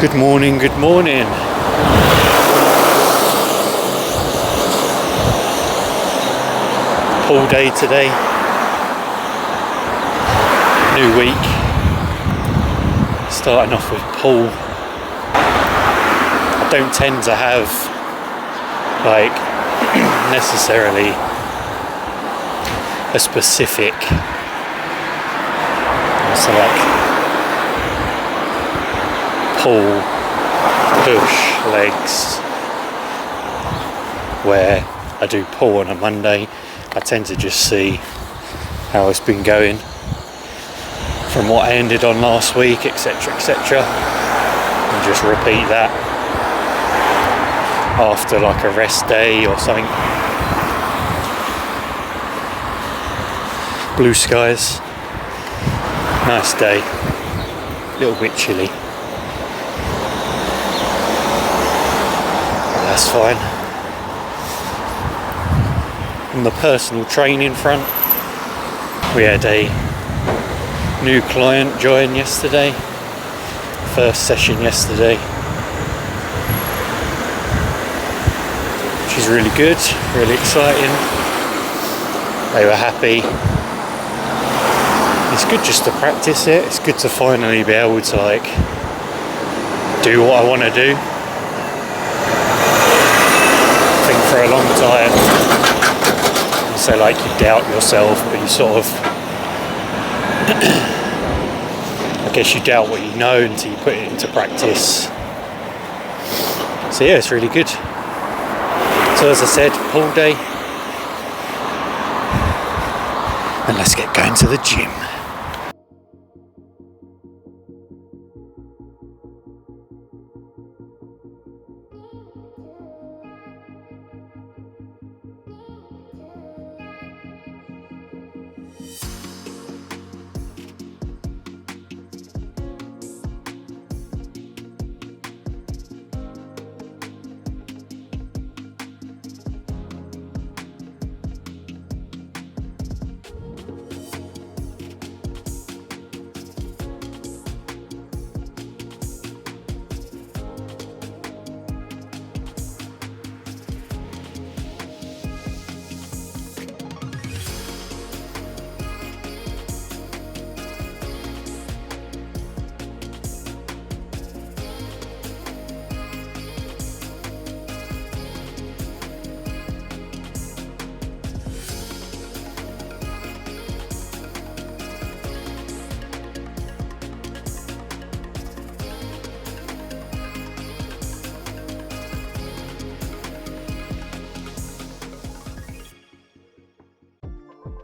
Good morning, good morning. Pull day today. New week. Starting off with pull. I don't tend to have necessarily a specific pull, push, legs, where I do pull on a Monday. I tend to just see how it's been going from what I ended on last week, etc, and just repeat that after a rest day or something. Blue skies, nice day, a little bit chilly. That's fine. On the personal training front, we had a new client join yesterday. First session yesterday. Which is really good, really exciting. They were happy. It's good just to practice it. It's good to finally be able to do what I want to do. For a long time, so you doubt yourself, but you sort of I guess you doubt what you know until you put it into practice. So yeah, it's really good. So as I said, pull day, and let's get going to the gym.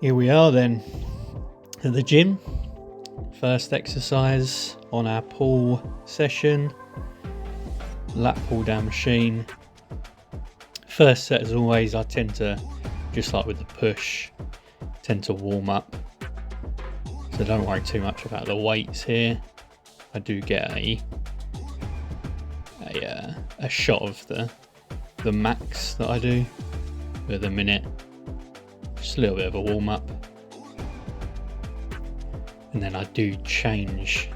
Here we are then at the gym. First exercise on our pull session. Lat pull down machine. First set, as always, I tend to, just like with the push, tend to warm up. So don't worry too much about the weights here. I do get a shot of the max that I do with a minute. Just a little bit of a warm up, and then I do change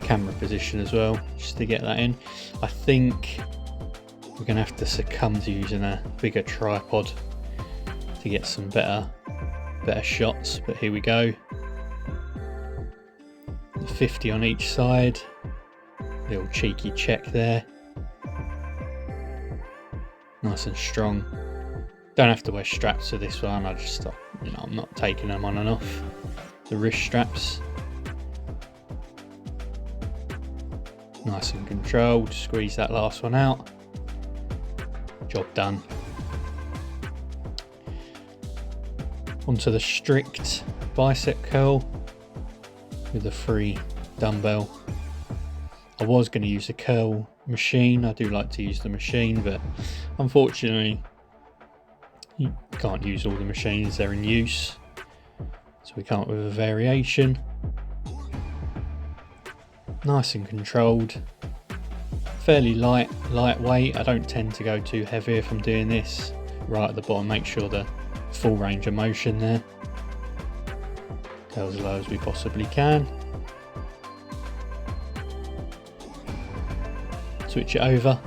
camera position as well just to get that in. I think we're gonna have to succumb to using a bigger tripod to get some better shots, but here we go. 50 on each side, little cheeky check there, nice and strong. Don't have to wear straps for this one. I'm not taking them on and off the wrist straps. Nice and controlled. Squeeze that last one out. Job done. Onto the strict bicep curl with a free dumbbell. I was going to use a curl machine. I do like to use the machine, but unfortunately you can't use all the machines, they're in use, so we come up with a variation. Nice and controlled, fairly lightweight. I don't tend to go too heavy if I'm doing this. Right at the bottom, make sure the full range of motion there. Go as low as we possibly can. switch it over,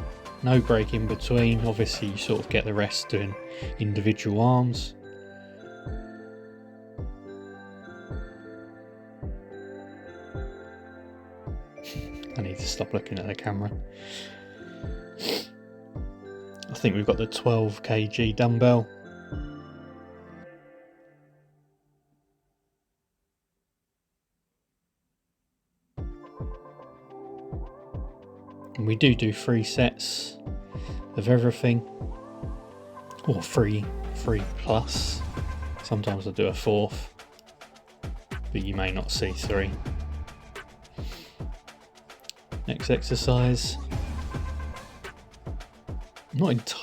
no break in between. Obviously you sort of get the rest doing individual arms. I need to stop looking at the camera. I think we've got the 12 kg dumbbell. And we do 3 sets of everything, or 3 plus. Sometimes I do a 4th, but you may not see 3. Next exercise.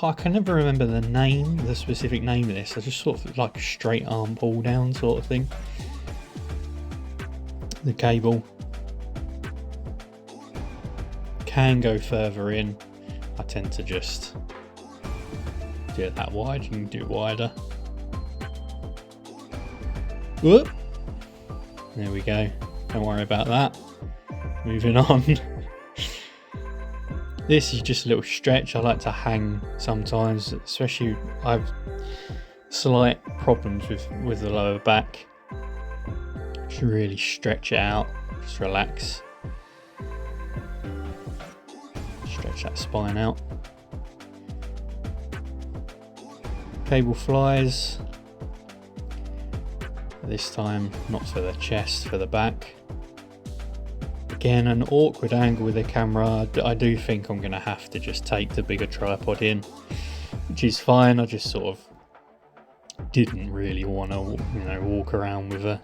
I can never remember the specific name of this. I just sort of like a straight arm pull down sort of thing. The cable can go further in. I tend to just do it that wide. You can do it wider. Whoop. There we go. Don't worry about that. Moving on. This is just a little stretch. I like to hang sometimes, especially I have slight problems with the lower back. Just really stretch it out, just relax. Stretch that spine out. Cable flies. This time not for the chest, for the back. Again, an awkward angle with the camera. I do think I'm going to have to just take the bigger tripod in, which is fine. I just sort of didn't really want to, walk around with an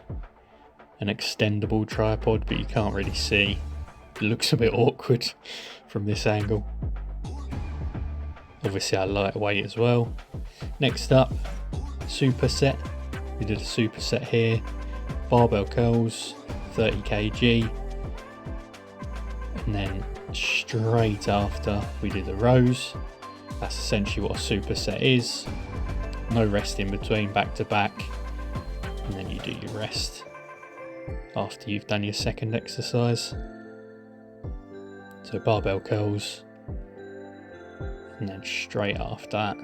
extendable tripod, but you can't really see. It looks a bit awkward from this angle. Obviously I lightweight as well. Next up, superset. We did a superset here. Barbell curls, 30 kg. And then straight after we did the rows. That's essentially what a superset is. No rest in between, back to back. And then you do your rest after you've done your second exercise. So barbell curls. And then straight after that,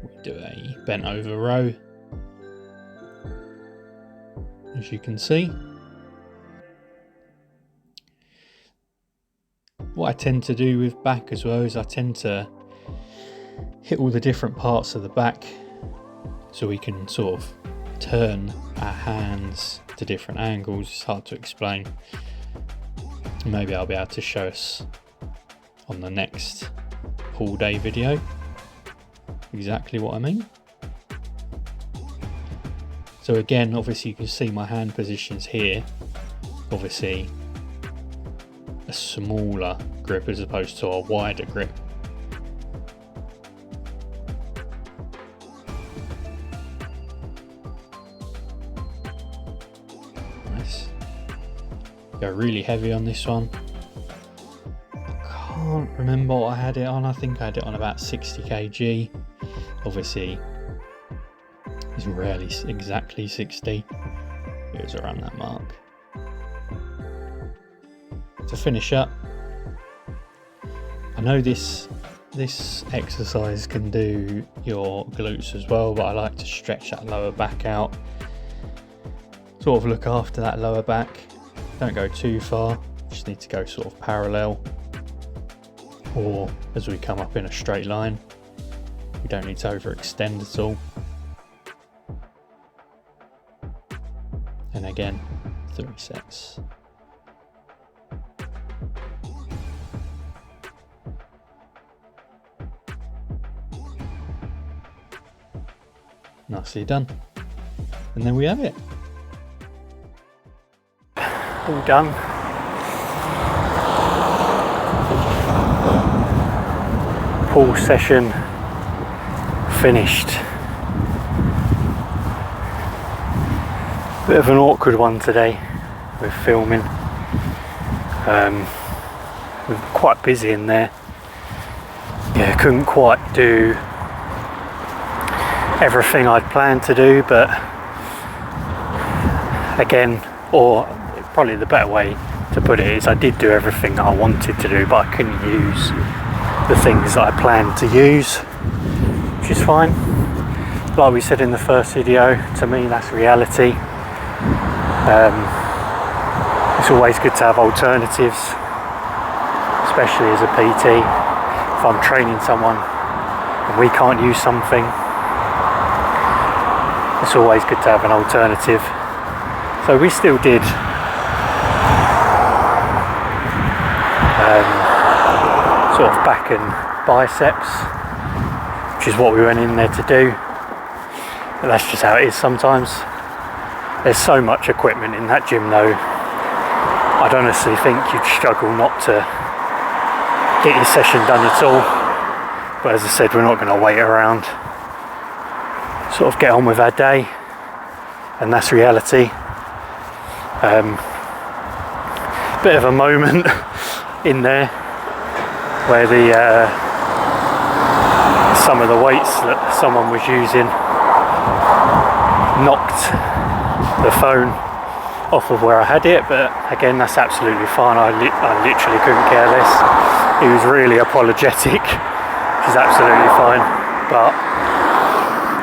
we do a bent over row. As you can see. What I tend to do with back as well is I tend to hit all the different parts of the back so we can sort of turn our hands to different angles. It's hard to explain. Maybe I'll be able to show us on the next pull day video exactly what I mean. So again, obviously you can see my hand positions here. Obviously a smaller grip as opposed to a wider grip. Nice. Go really heavy on this one. I can't remember what I had it on. I think I had it on about 60 kg. Obviously it's rarely exactly 60. It was around that mark. To finish up, I know this exercise can do your glutes as well, but I like to stretch that lower back out, sort of look after that lower back. Don't go too far, just need to go sort of parallel, or as we come up in a straight line. We don't need to overextend at all. And again, 3 sets. Nicely done. And then we have it. All done. Pull session finished. Bit of an awkward one today with filming. We're quite busy in there. Yeah, couldn't quite do everything I'd planned to do, but again, or probably the better way to put it is I did do everything that I wanted to do, but I couldn't use the things that I planned to use, which is fine. Like we said in the first video, to me that's reality. It's always good to have alternatives, especially as a PT. If I'm training someone and we can't use something, it's always good to have an alternative. So we still did sort of back and biceps, which is what we went in there to do. But that's just how it is sometimes. There's so much equipment in that gym though, I'd honestly think you'd struggle not to get your session done at all. But as I said, we're not going to wait around. Sort of get on with our day, and that's reality. Bit of a moment in there where some of the weights that someone was using knocked the phone off of where I had it, but again, that's absolutely fine. I literally couldn't care less. He was really apologetic, which is absolutely fine, but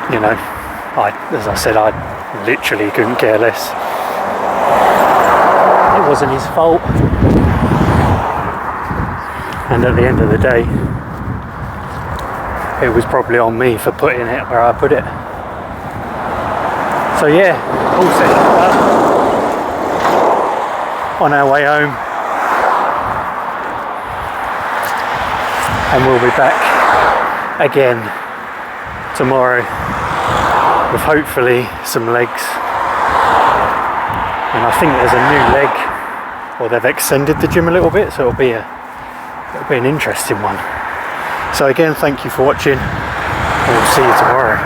you know, as I said, I literally couldn't care less. It wasn't his fault, and at the end of the day, it was probably on me for putting it where I put it. So yeah, all session done. On our way home, and we'll be back again tomorrow with hopefully some legs. And I think there's a new leg, or they've extended the gym a little bit, so it'll be an interesting one. So again, thank you for watching, and we'll see you tomorrow.